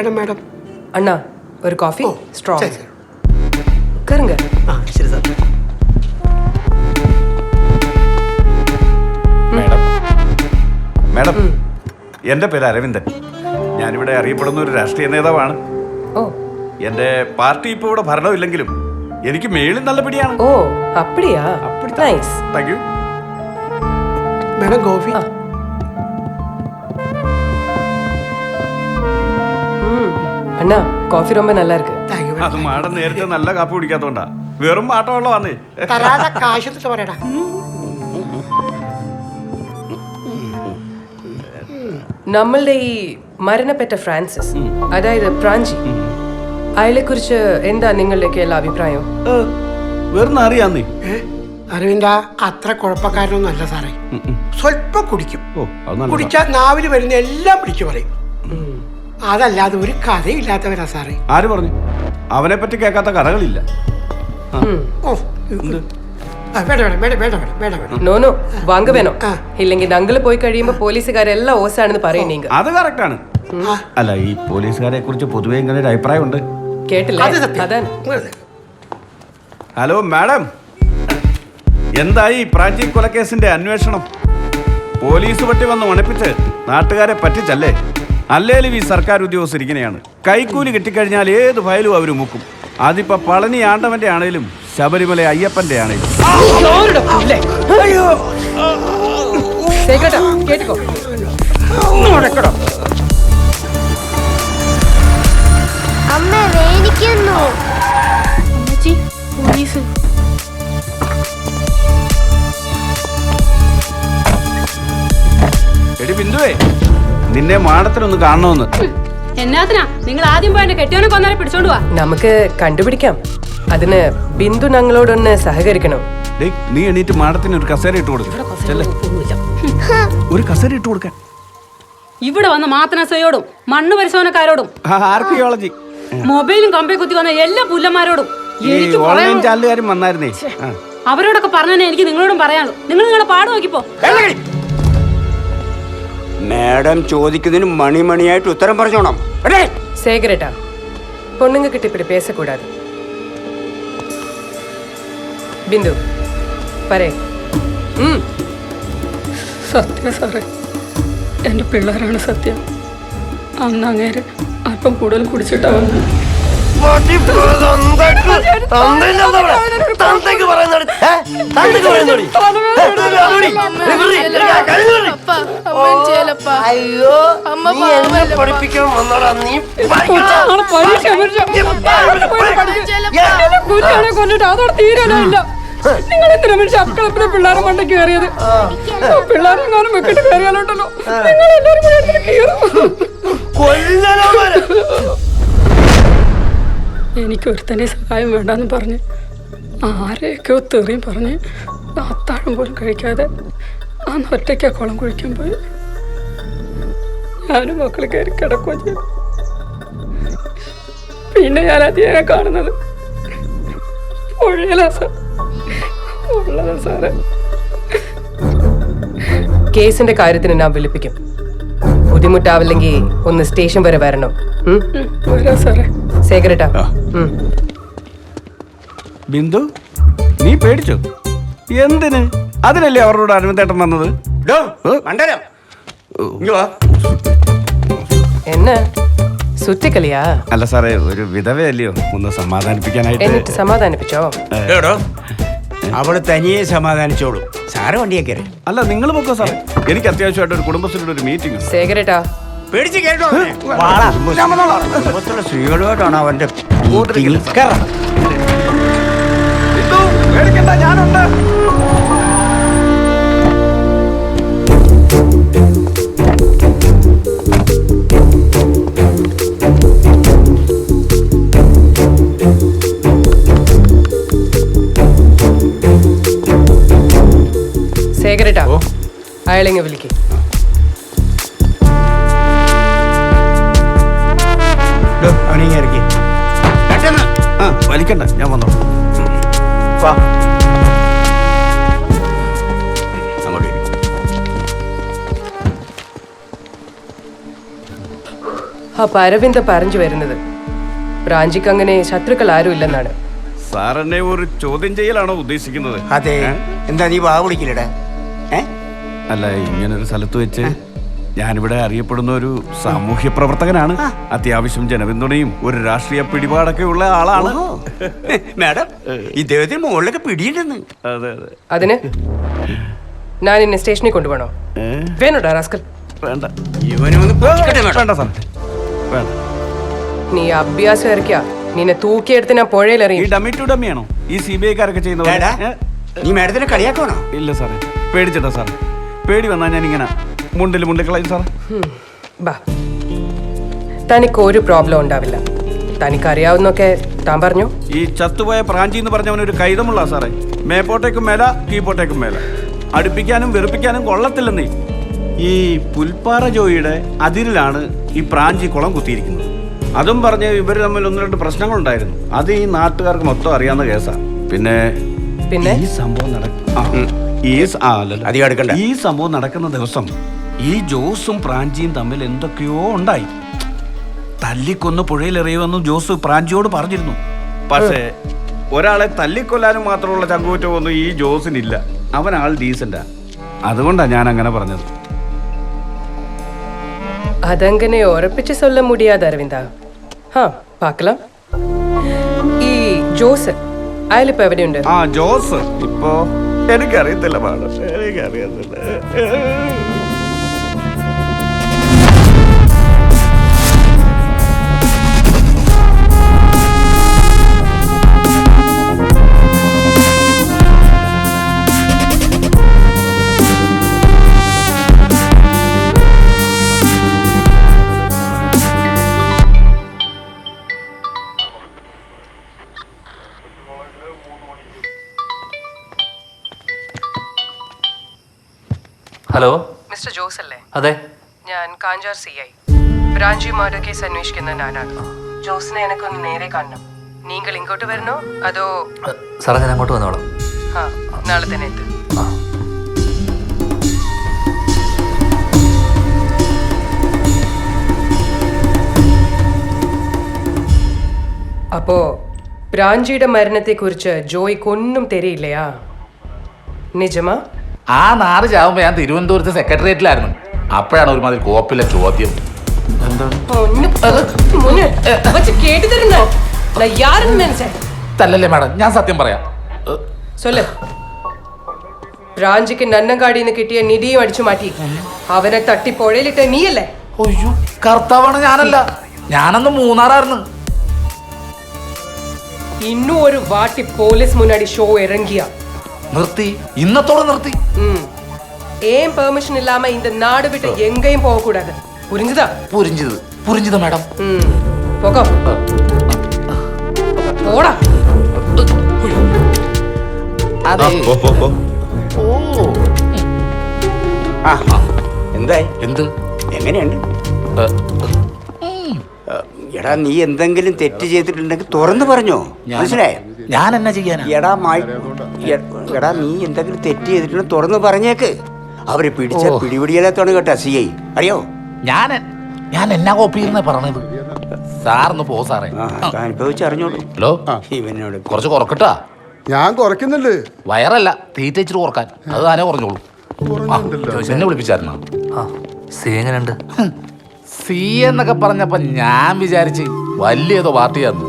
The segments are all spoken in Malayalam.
വേണം മാഡം. അണ്ണാ ഒരു കോഫി സ്ട്രോങ്. ശരി. കയറുങ്ക. ശരി സാർ. മാഡം മാഡം എൻ്റെ പേര് അരവിന്ദൻ. ഞാനിവിടെ അറിയപ്പെടുന്ന ഒരു രാഷ്ട്രീയ നേതാവാണ്. ഓ എൻ്റെ പാർട്ടി ഇപ്പോൾ ഇവിടെ ഭരണമില്ലെങ്കിലും എനിക്ക് മേളിൽ നല്ല പിടിയാണ്. ഓ അപ്പടിയാ. Nice. Thank you madam coffee. അണ്ണാ കോഫി ரொம்ப நல்லா இருக்கு. Thank you. അത് മാഡം നേരത്തെ നല്ല കാപ്പി കുടിക്കാത്തോണ്ടാ. വെറും മാട്ടമുള്ള വന്നേ. തരാതെ കാശ് എടുത്തിട്ട് പറയടാ. നമ്മളുടെ ഈ മരണപ്പെട്ട ഫ്രാൻസിസ്, അതായത് പ്രാഞ്ചി, അയാളെ കുറിച്ച് എന്താ നിങ്ങളുടെയൊക്കെ എല്ലാ അഭിപ്രായം? വെറും അറിയാന്നേ. അരവിന്ദ അത്ര കുഴപ്പക്കാരനൊന്നും അല്ല സാറേ. സ്വല്പം കുടിക്കും. ഓ കുടിച്ചാൽ നാവില് വരുന്ന എല്ലാം പിടിച്ചു പറയും. അതല്ലാതെ ഒരു കഥയില്ലാത്തവരാ സാറേ. ആര് പറഞ്ഞു? അവനെ പറ്റി കേൾക്കാത്ത കഥകളില്ല. ഓ വേണ്ട വേണ്ട വേണ്ട വേണ്ട വേണ്ട വേണ്ട. നോനോ വാങ്ങ വേണോ? ഇല്ലെങ്കിൽ ഞങ്ങള് പോയി കഴിയുമ്പോ പോലീസുകാരെല്ലാം ഓസാണെന്ന് പറയും നീങ്ക. അത് കറക്റ്റ് ആണ്. അല്ല ഈ പോലീസുകാരെ കുറിച്ച് പൊതുവെ ഇങ്ങനെ ഒരു അഭിപ്രായമുണ്ട്. കേട്ടില്ല? അതാണ്. ഹലോ മാഡം, എന്തായി പ്രാഞ്ചി കൊലക്കേസിന്റെ അന്വേഷണം? പോലീസ് പട്ടി വന്ന് മണപ്പിച്ച് നാട്ടുകാരെ പറ്റിച്ചല്ലേ? അല്ലേലും ഈ സർക്കാർ ഉദ്യോഗസ്ഥർ ഇങ്ങനെയാണ്. കൈക്കൂലി കിട്ടിക്കഴിഞ്ഞാൽ ഏത് ഫയലും അവർ മുക്കും. അതിപ്പോ പളനി ആണ്ടവന്റെ ആണേലും ശബരിമല അയ്യപ്പന്റെ ആണേലും. എടി ബിന്ദുവേ, നിന്നെ മാടത്തിനൊന്ന് കാണണമെന്ന്. എന്നാത്തിനാ നിങ്ങൾ ആദ്യം പോയ കെട്ടിയോനെ കൊന്നാലെ പിടിച്ചോണ്ട് പോവാ. നമുക്ക് കണ്ടുപിടിക്കാം. അതിന് ബിന്ദു ഞങ്ങളോടൊന്ന് സഹകരിക്കണം. നീ എണീറ്റ് മാടത്തിന് ഒരു കസേര ഇട്ട് കൊടുക്കും. ഒരു കസേര ഇട്ട് കൊടുക്കാൻ. ഇവിടെ വന്ന മാത്തനസയോടും മണ്ണ് പരിശോധനക്കാരോടും ആർക്കിയോളജി മൊബൈലും കമ്പി കുത്തി വന്ന എല്ലാ പുല്ലന്മാരോടും ഓൺലൈൻ ചാനലുകാരും വന്നായിരുന്നേ. അവരോടൊക്കെ പറഞ്ഞേ എനിക്ക് നിങ്ങളോടും പറയാനുള്ളൂ. നിങ്ങൾ നിങ്ങളെ പാട് നോക്കിപ്പോ. മാഡം ചോദിക്കുന്നതിന് മണിമണിയായിട്ട് ഉത്തരം പറഞ്ഞോണം. சேகரேட்டா, பொண்ணுங்க கிட்ட இப்படி பேசக்கூடாது. ബിന്ദു പറയേ. സത്യം സാറേ, എൻ്റെ പിള്ളേരാണ് സത്യം. അന്ന് അങ്ങേര് അല്പം കൂടുതൽ കുടിച്ചിട്ടാ വന്നത്. കൊണ്ടിട്ട് അതോടെ തീരാനില്ല. നിങ്ങൾ എത്ര മനുഷ്യ അക്കളപ്പിലെ പിള്ളേരെ കൊണ്ട് കയറിയത്. പിള്ളേരെങ്ങാനും വെക്കിട്ട് കയറിയാലോട്ടല്ലോ നിങ്ങൾ എല്ലാവരും കൂടെ കയറും. എനിക്ക് ഒരുത്തന്നെ സഹായം വേണ്ടെന്ന് പറഞ്ഞ് ആരെയൊക്കെയോ തെറിയും പറഞ്ഞ് അത്താഴം പോലും കഴിക്കാതെ അന്ന് ഒറ്റയ്ക്കാ കുളം കുഴിക്കാൻ പോയി. ഞാനും മക്കൾ കയറി കിടക്കുകയും ചെയ്തു. പിന്നെ ഞാൻ അതിനെ കാണുന്നത് പുഴയിലാ സാറേ. കേസിന്റെ കാര്യത്തിന് ഞാൻ വിളിപ്പിക്കും. ബുദ്ധിമുട്ടാവില്ലെങ്കിൽ ഒന്ന് സ്റ്റേഷൻ വരെ വരണം. സേകരേട്ടാ. ബിന്ദു, നീ പേടിച്ചോ? എന്തിന്? അതിനല്ലേ അവരോട് അരവിന്ദേട്ടൻ വന്നത്. എന്നെ സുറ്റിക്കളിയാ? അല്ല സാറേ, ഒരു വിധവയല്ലയോ, ഒന്ന് സമാധാനിപ്പിക്കാനായിട്ട്. എന്നിട്ട് സമാധാനിപ്പിച്ചോ? അവള് തനിയെ സമാധാനിച്ചോളൂ. സാറ് വണ്ടിയെ കയറി. അല്ല നിങ്ങൾ പൊക്കോ സാറേ, എനിക്ക് അത്യാവശ്യമായിട്ട് ഒരു കുടുംബശ്രീയുടെ ഒരു മീറ്റിംഗ്. സേകരേട്ടാ പേടിച്ച് കേട്ടോ. കുടുംബത്തിലുള്ള സ്ത്രീകളുമായിട്ടാണ് അവന്റെ. പേടിക്കണ്ട, ഞാനുണ്ട്. സേകരേട്ടാ, അയാളെങ്ങ വിളിക്കേ. വലിക്കണ്ട, ഞാൻ വന്നോ. അപ്പൊ അരവിന്ദ് പറഞ്ഞു വരുന്നത് ബ്രാഞ്ചിക്ക് അങ്ങനെ ശത്രുക്കൾ ആരും ഇല്ലെന്നാണ്. സാറെന്നെ ഒരു ചോദ്യം ചെയ്യലാണോ ഉദ്ദേശിക്കുന്നത്? അതെ. എന്താ നീ വാ വിളിക്കില്ലടാ? അല്ല, ഇങ്ങനൊരു സ്ഥലത്ത് വെച്ച് ഞാനിവിടെ അറിയപ്പെടുന്ന ഒരു സാമൂഹ്യ പ്രവർത്തകനാണ്. അത്യാവശ്യം ജനപിന്തുണയും ഒരു രാഷ്ട്രീയ പിടിപാടൊക്കെ ഉള്ള ആളാണ്. മാഡം, ഇദ്ദേഹത്തിന് മുകളിലൊക്കെ പിടിയുണ്ടെന്ന്. അതെ അതെ. അതിന് ഞാൻ എന്നെ സ്റ്റേഷനിൽ കൊണ്ടുപോകണോ? വേണോടാ റാസ്കൽ? വേണ്ട ഇവനൊന്ന് പൊക്കിക്കട്ടെ മാഡം. വേണ്ട സാർ, വേണ്ട. നീ അഭ്യാസം ഇറക്കിയ നിന്നെ തൂക്കിയെടുത്ത് ഞാൻ ഈ പുഴയിലെറിയും. ഡമ്മി ടു ഡമ്മിയാണോ ഈ CBI-കാരൊക്കെ ചെയ്യുന്നത്? ഡാ, നീ മാഡത്തിനെ കളിയാക്കണോ? ഇല്ല സാറേ, പേടിച്ചിട്ടാ സാറേ. പേടി വന്നാൽ ഞാൻ ഇങ്ങനെ മുണ്ടിക്കളയും സാറേ. ബാ, തനിക്ക് ഒരു പ്രോബ്ലം ഉണ്ടാവില്ല. തനിക്കറിയാവുന്നൊക്കെ താൻ പറഞ്ഞു. ഈ ചത്തുപോയ പ്രാഞ്ചി എന്ന് പറഞ്ഞവനൊരു കൈതമുള്ള സാറേ. മേപ്പോട്ടേക്കും മേല, കീപ്പോട്ടേക്കും മേല. അടുപ്പിക്കാനും വെറുപ്പിക്കാനും കൊള്ളത്തില്ലെന്നേ. ഈ പുൽപ്പാറ ജോയിയുടെ അതിരിലാണ് ഈ പ്രാഞ്ചി കുളം കുത്തിയിരിക്കുന്നത്. അതും പറഞ്ഞ് ഇവർ തമ്മിൽ 1-2 പ്രശ്നങ്ങളുണ്ടായിരുന്നു. അത് ഈ നാട്ടുകാർക്ക് മൊത്തം അറിയാവുന്ന കേസാണ്. പിന്നെ ഈ സംഭവം ഈ സംഭവം നടക്കുന്ന ദിവസം ഈ ജോസും പ്രാഞ്ചിയും തമ്മിൽ എന്തൊക്കെയോ ഉണ്ടായി. തല്ലിക്കൊന്ന് പുഴയിലെറിയുമെന്നും ജോസ് പ്രാഞ്ചിയോട് പറഞ്ഞിരുന്നു. പക്ഷേ ഒരാളെ തല്ലിക്കൊല്ലാനും മാത്രമുള്ള ചങ്കൂറ്റമൊന്നും ഈ ജോസിനില്ല. അവൻ ആൾ ഡീസന്റാ. അതുകൊണ്ടാണ് ഞാൻ അങ്ങനെ പറഞ്ഞത്. അതങ്ങനെ ഉറപ്പിച്ച് சொல்ல முடியாது അരവിന്ദ. പാക്കലാം. ഈ ജോസ് അയാളിപ്പോ എവിടെയുണ്ട്? ജോസ് ഇപ്പോ എനിക്കറിയത്തില്ല മാഡം, എനിക്കറിയത്തില്ല. ഹലോ, മിസ്റ്റർ ജോസ് അല്ലേ? അതെ. ഞാൻ കാഞ്ചാർ CI. ബ്രാഞ്ചി മർഡർ കേസ് അന്വേഷിക്കുന്ന ഞാനാണ്. ജോസിനെ എനക്കൊന്ന് നേരെ കാണണം. നിങ്ങൾ ഇങ്ങോട്ട് വരണോ അതോ? സാറേ, ഞാൻ അങ്ങോട്ട് വന്നോളാം. നാളെ തന്നെ എത്തും. അപ്പോ ബ്രാഞ്ചിയുടെ മരണത്തെക്കുറിച്ച് ജോയ്ക്കൊന്നും തെരിയില്ലയാ? നിജമാ? ആ നാറ് ചാവുമ്പോ ഞാൻ തിരുവനന്തപുരത്ത് സെക്രട്ടേറിയറ്റിലായിരുന്നു. അപ്പോഴാണ് ഒരുമാതിരി കോപ്പിലെ ചോദ്യം. തല്ലല്ലേ മാഡം, ഞാൻ സത്യം പറയാം. ബ്രാഞ്ചിക്ക് നന്നങ്കാടിന്ന് കിട്ടിയ നിധിയും അടിച്ചു മാറ്റി അവനെ തട്ടി പുഴയിലിട്ട നീയല്ലേ? ഒയ്യോ, കർത്താവാണ്. ഞാനല്ല, ഞാനന്ന് മൂന്നാറായിരുന്നു. இன்னும் ஒரு வாட்டி போலீஸ் முன்னாடி ஷோ இறங்கியா നിർത്തി, ഇന്നത്തോടെ നിർത്തി. ஏன் பெர்மிஷன் இல்லாம இந்த நாடு விட்டு எங்கேயும் போக கூடாது, புரிஞ்சுதா? പുരിഞ്ചിത് മാഡം. போக போடா. അതെ. എന്തായി? എന്ത്? എങ്ങനെയുണ്ട്? എടാ, നീ എന്തെങ്കിലും തെറ്റ് ചെയ്തിട്ടുണ്ടെങ്കിൽ തുറന്നു പറഞ്ഞോ, മനസ്സിലായോ? ഞാൻ എന്നാ ചെയ്യാനാ? എടാ, നീ എന്തെങ്കിലും തെറ്റ് ചെയ്തിട്ടുണ്ടെങ്കിൽ തുറന്നു പറഞ്ഞേക്ക്. അവരെ പിടിച്ച പിടിപിടിയില്ലാത്താണ് കേട്ടോ CI, അറിയോ? ഞാൻ എന്നാ കോപ്പിയിരുന്നേ പറഞ്ഞത്? സാറിന്ന് പോ സാറേ. അനുഭവിച്ച് അറിഞ്ഞോളൂ. ഹലോ, ഇവനോട് കുറച്ച് കുറക്കട്ടാ. ഞാൻ കുറയ്ക്കുന്നുണ്ട്. വയറല്ല, തീറ്റ ഇച്ചിട്ട് കുറക്കാൻ. അത് താനേ കുറഞ്ഞോളൂ. എന്നെ വിളിപ്പിച്ചായിരുന്നോ? സി എങ്ങനെയുണ്ട്? സി എന്നൊക്കെ പറഞ്ഞപ്പോ ഞാൻ വിചാരിച്ച് വലിയ ഏതോ പാർട്ടിയാന്ന്.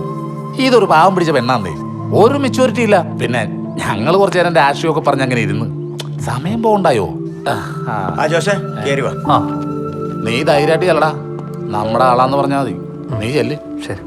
ഇതൊരു പാവം പിടിച്ച പെണ്ണാന്നേ. ഒരു മെച്യൂരിറ്റി ഇല്ല. പിന്നെ ഞങ്ങൾ കുറച്ചു നേരം രാഷ്ട്രീയമൊക്കെ പറഞ്ഞ് അങ്ങനെ ഇരുന്ന് സമയം പോകണ്ടായോ? ജോസേ, കേറി വാ. നീ ധൈര്യമായിട്ട് ചെല്ലടാ. നമ്മുടെ ആളാന്ന് പറഞ്ഞാൽ മതി. നീ ചെല്ല്. ശരി.